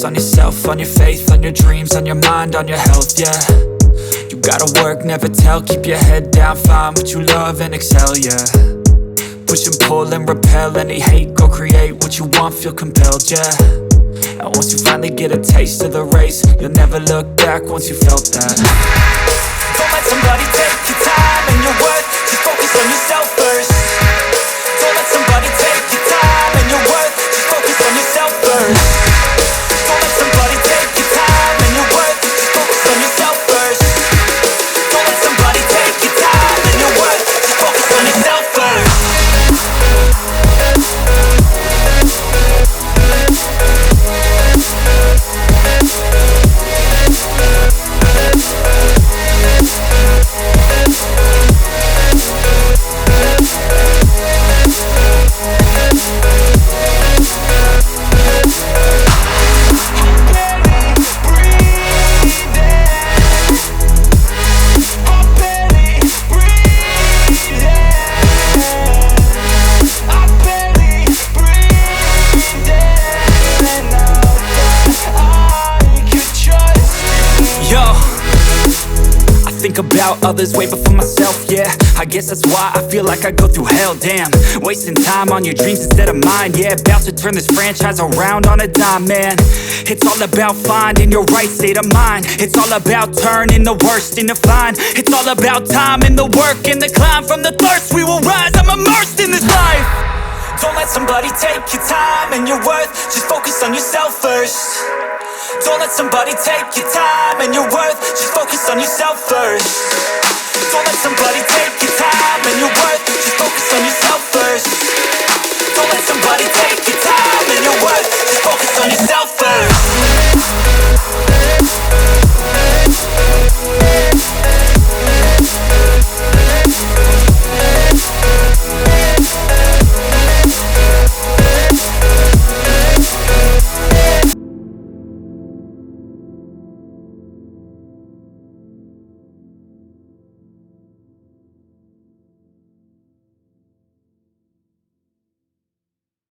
focus on yourself, on your faith, on your dreams, on your mind, on your health, yeah. You gotta work, never tell, keep your head down, find what you love and excel, yeah. Push and pull and repel any hate, go create what you want, feel compelled, yeah. And once you finally get a taste of the race, you'll never look back once you felt that. Don't let somebody take your time and your worth, just focus on yourself first. Don't let somebody take your time and your worth, just focus on yourself first. Don't let somebody take your time and your worth, just focus on yourself first. Don't let somebody take your time and your worth, just focus on yourself first. Think about others way before myself, yeah. I guess that's why I feel like I go through hell, damn. Wasting time on your dreams instead of mine, yeah. About to turn this franchise around on a dime, man. It's all about finding your right state of mind. It's all about turning the worst into fine. It's all about time and the work and the climb. From the thirst we will rise, I'm immersed in this life. Don't let somebody take your time and your worth, just focus on yourself first. Don't let somebody take your time and your worth, just focus on yourself first. Don't let somebody